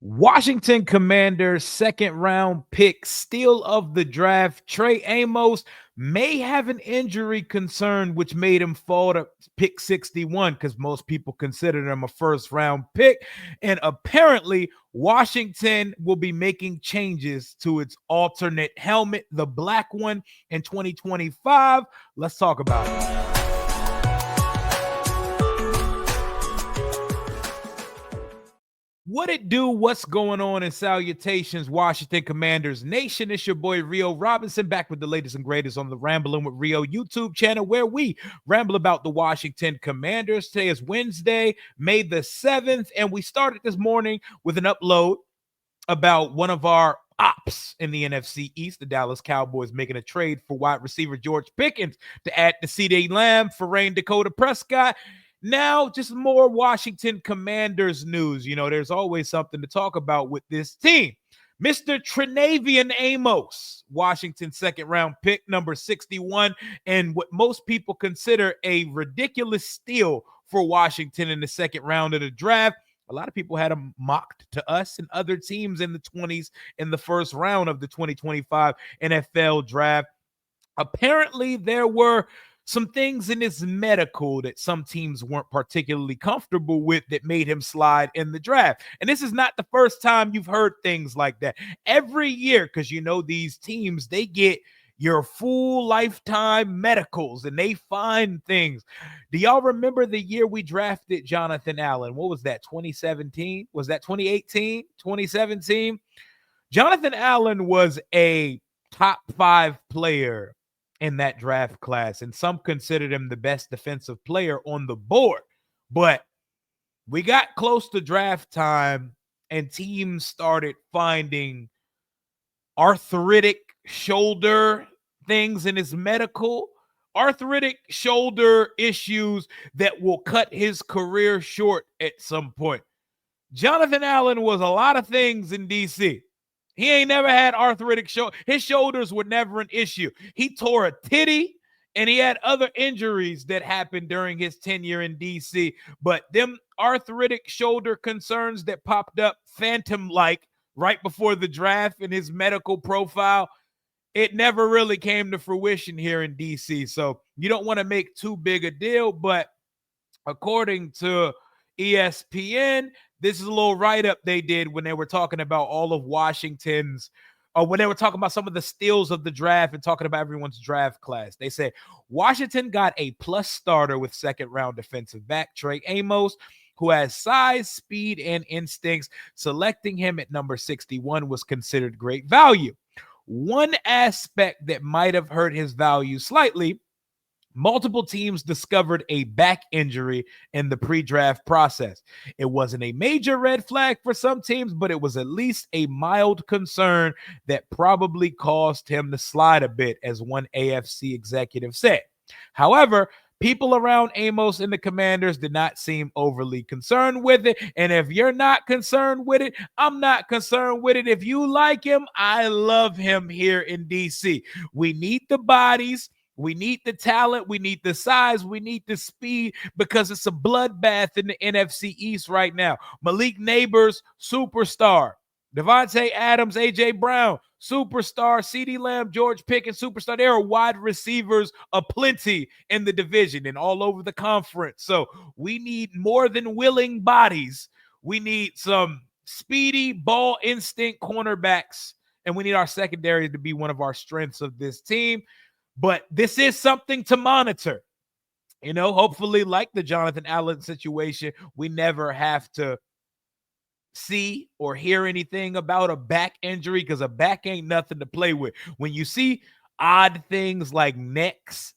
Washington Commanders second round pick, steal of the draft, Trey Amos may have an injury concern, which made him fall to pick 61 because most people consider him a first round pick. And apparently, Washington will be making changes to its alternate helmet, the black one, in 2025. Let's talk about it. What it do? What's going on? And salutations, Washington Commanders Nation. It's your boy Rio Robinson back with the latest and greatest on the Rambling with Rio YouTube channel, where we ramble about the Washington Commanders. Today is Wednesday, May the 7th, and we started this morning with an upload about one of our ops in the NFC East, the Dallas Cowboys making a trade for wide receiver George Pickens to add to CeeDee Lamb for Rain Dakota Prescott. Now, just more Washington Commanders news. You know, there's always something to talk about with this team. Mr. Trey Amos, Washington second round pick, number 61, and what most people consider a ridiculous steal for Washington in the second round of the draft. A lot of people had him mocked to us and other teams in the 20s in the first round of the 2025 NFL draft. Apparently, there were some things in his medical that some teams weren't particularly comfortable with that made him slide in the draft. And this is not the first time you've heard things like that. Every year, because you know these teams, they get your full lifetime medicals and they find things. Do y'all remember the year we drafted Jonathan Allen? What was that, 2017? Was that 2018, 2017? Jonathan Allen was a top 5 player in that draft class, and some considered him the best defensive player on the board. But we got close to draft time, and teams started finding arthritic shoulder things in his medical, arthritic shoulder issues that will cut his career short at some point. Jonathan Allen was a lot of things in DC. He ain't never had arthritic shoulder. His shoulders were never an issue. He tore a titty, and he had other injuries that happened during his tenure in DC. But them arthritic shoulder concerns that popped up phantom-like right before the draft in his medical profile, it never really came to fruition here in DC. So you don't want to make too big a deal, but according to ESPN, this is a little write-up they did when they were talking about all of Washington's, or when they were talking about some of the steals of the draft and talking about everyone's draft class. They say Washington got a plus starter with second-round defensive back Trey Amos, who has size, speed, and instincts. Selecting him at number 61 was considered great value. One aspect that might have hurt his value slightly: multiple teams discovered a back injury in the pre-draft process. It wasn't a major red flag for some teams, but it was at least a mild concern that probably caused him to slide a bit, as one AFC executive said. However, people around Amos and the Commanders did not seem overly concerned with it. And if you're not concerned with it, I'm not concerned with it. If you like him, I love him here in DC. We need the bodies. We need the talent. We need the size. We need the speed, because it's a bloodbath in the NFC East right now. Malik Neighbors, superstar. Devontae Adams, A.J. Brown, superstar. CeeDee Lamb, George Pickens, superstar. There are wide receivers aplenty in the division and all over the conference. So we need more than willing bodies. We need some speedy ball instinct cornerbacks, and we need our secondary to be one of our strengths of this team. But this is something to monitor. You know, hopefully, like the Jonathan Allen situation, we never have to see or hear anything about a back injury, because a back ain't nothing to play with. When you see odd things like necks,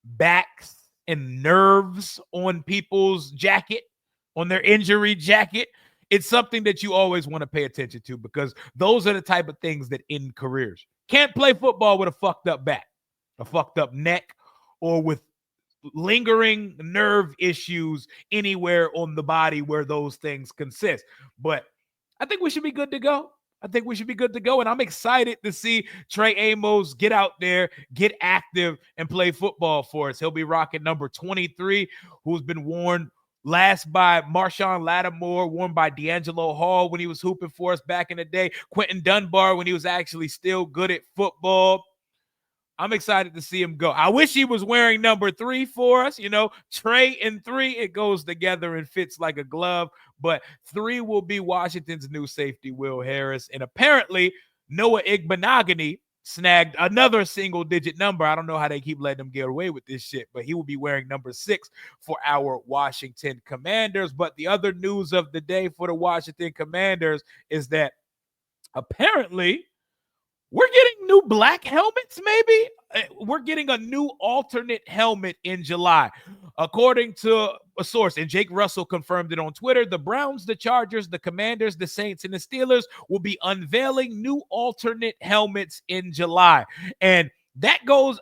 backs, and nerves on people's jacket, on their injury jacket, it's something that you always want to pay attention to, because those are the type of things that end careers. Can't play football with a fucked up back, a fucked up neck, or with lingering nerve issues anywhere on the body where those things consist. But I think we should be good to go. And I'm excited to see Trey Amos get out there, get active, and play football for us. He'll be rocking number 23, who's been worn last by Marshawn Lattimore, worn by D'Angelo Hall when he was hooping for us back in the day, Quentin Dunbar when he was actually still good at football. I'm excited to see him go. I wish he was wearing number 3 for us. Trey and 3, it goes together and fits like a glove. But 3 will be Washington's new safety, Will Harris. And apparently, Noah Igbenogany snagged another single-digit number. I don't know how they keep letting him get away with this shit, but he will be wearing number 6 for our Washington Commanders. But the other news of the day for the Washington Commanders is that apparently we're getting new black helmets, maybe? We're getting a new alternate helmet in July. According to a source, and Jake Russell confirmed it on Twitter, the Browns, the Chargers, the Commanders, the Saints, and the Steelers will be unveiling new alternate helmets in July. And that goes...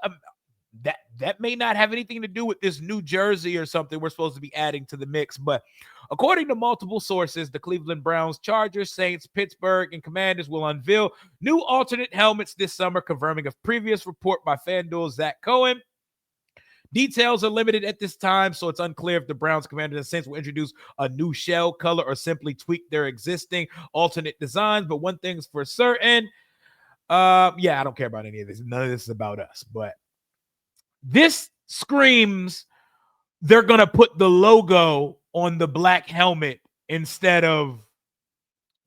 that may not have anything to do with this new jersey or something we're supposed to be adding to the mix, but according to multiple sources, the Cleveland Browns, Chargers, Saints, Pittsburgh, and Commanders will unveil new alternate helmets this summer, confirming a previous report by FanDuel's Zach Cohen. Details are limited at this time, so it's unclear if the Browns, Commanders, and Saints will introduce a new shell color or simply tweak their existing alternate designs. But one thing's for certain, I don't care about any of this. None of this is about us, but this screams they're going to put the logo on the black helmet instead of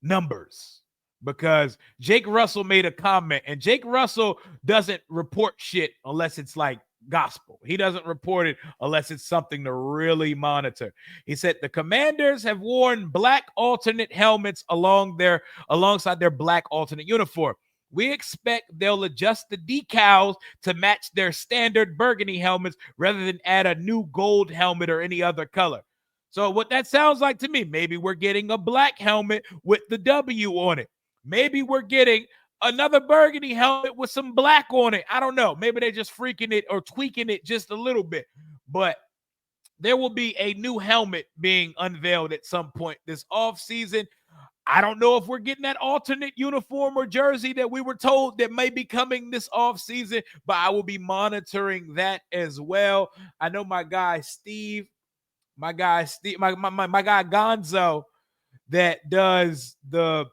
numbers, because Jake Russell made a comment, and Jake Russell doesn't report shit unless it's like gospel. He doesn't report it unless it's something to really monitor. He said the Commanders have worn black alternate helmets alongside their black alternate uniform. We expect they'll adjust the decals to match their standard burgundy helmets rather than add a new gold helmet or any other color. So what that sounds like to me, maybe we're getting a black helmet with the W on it. Maybe we're getting another burgundy helmet with some black on it. I don't know. Maybe they're just freaking it or tweaking it just a little bit. But there will be a new helmet being unveiled at some point this offseason. I don't know if we're getting that alternate uniform or jersey that we were told that may be coming this offseason, but I will be monitoring that as well. I know my guy Gonzo that does the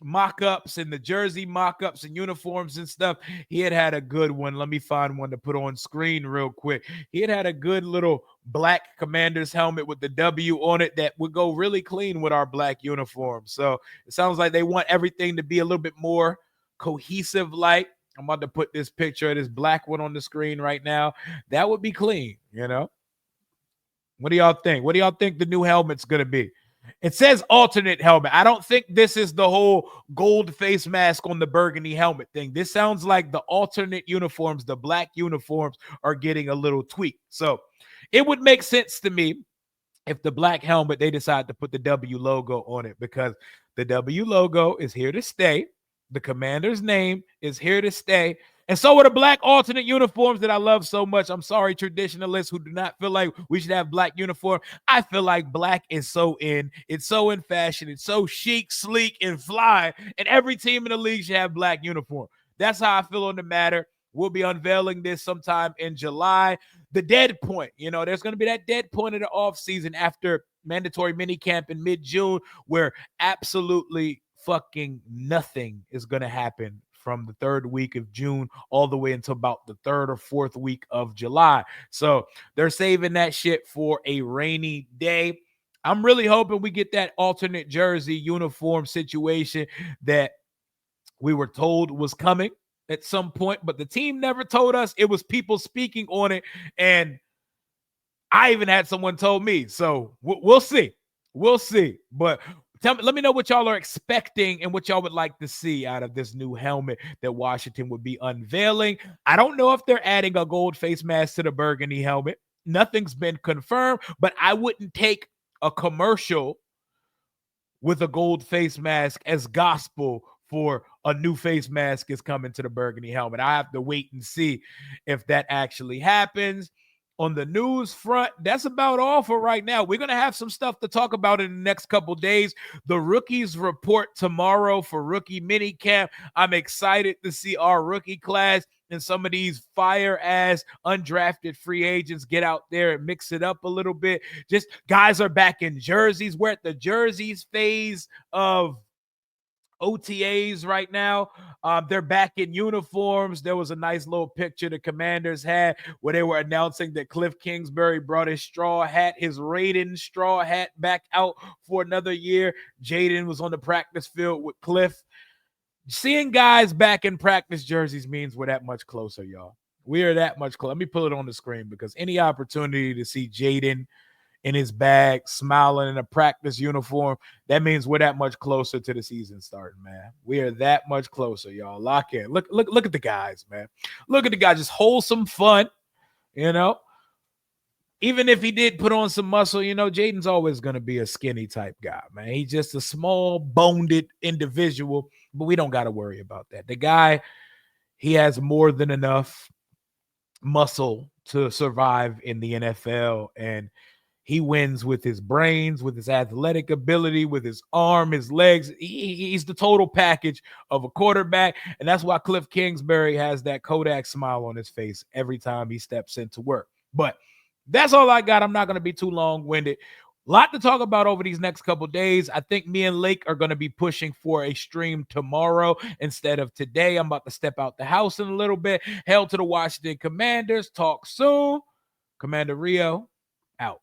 mock-ups and the jersey mock-ups and uniforms and stuff. He had a good one. Let me find one to put on screen real quick. He had a good little black Commanders helmet with the W on it that would go really clean with our black uniform. So it sounds like they want everything to be a little bit more cohesive. Like, I'm about to put this picture of this black one on the screen right now. That would be clean, What do y'all think? What do y'all think the new helmet's going to be? It says alternate helmet. I don't think this is the whole gold face mask on the burgundy helmet thing. This sounds like the alternate uniforms, the black uniforms, are getting a little tweak. So it would make sense to me if the black helmet, they decide to put the W logo on it, because the W logo is here to stay. The Commander's name is here to stay. And so are the black alternate uniforms that I love so much. I'm sorry, traditionalists who do not feel like we should have black uniform. I feel like black is so in. It's so in fashion. It's so chic, sleek, and fly. And every team in the league should have black uniform. That's how I feel on the matter. We'll be unveiling this sometime in July. The dead point, there's going to be that dead point of the offseason after mandatory minicamp in mid-June, where absolutely fucking nothing is going to happen from the third week of June all the way until about the third or fourth week of July. So they're saving that shit for a rainy day. I'm really hoping we get that alternate jersey uniform situation that we were told was coming at some point, but the team never told us. It was people speaking on it, and I even had someone told me. So we'll see. We'll see. But let me know what y'all are expecting and what y'all would like to see out of this new helmet that Washington would be unveiling. I don't know if they're adding a gold face mask to the burgundy helmet. Nothing's been confirmed, but I wouldn't take a commercial with a gold face mask as gospel for a new face mask is coming to the burgundy helmet. I have to wait and see if that actually happens. On the news front, that's about all for right now. We're going to have some stuff to talk about in the next couple days. The rookies report tomorrow for rookie mini camp. I'm excited to see our rookie class and some of these fire ass undrafted free agents get out there and mix it up a little bit. Just guys are back in jerseys. We're at the jerseys phase of OTAs right now. They're back in uniforms. There was a nice little picture the Commanders had where they were announcing that Cliff Kingsbury brought his straw hat, his Raiden straw hat, back out for another year. Jaden was on the practice field with Cliff. Seeing guys back in practice jerseys means we're that much closer, y'all. We are that much closer. Let me pull it on the screen because any opportunity to see Jaden in his bag, smiling in a practice uniform, that means we're that much closer to the season starting, man. We are that much closer, y'all. Lock in. Look at the guys, man. Look at the guys. Just wholesome fun, you know. Even if he did put on some muscle, you know, Jaden's always going to be a skinny type guy, man. He's just a small, boned individual, but we don't got to worry about that. The guy, he has more than enough muscle to survive in the NFL, and he wins with his brains, with his athletic ability, with his arm, his legs. He's the total package of a quarterback. And that's why Cliff Kingsbury has that Kodak smile on his face every time he steps into work. But that's all I got. I'm not going to be too long-winded. A lot to talk about over these next couple days. I think me and Lake are going to be pushing for a stream tomorrow instead of today. I'm about to step out the house in a little bit. Hail to the Washington Commanders. Talk soon. Commander Rio.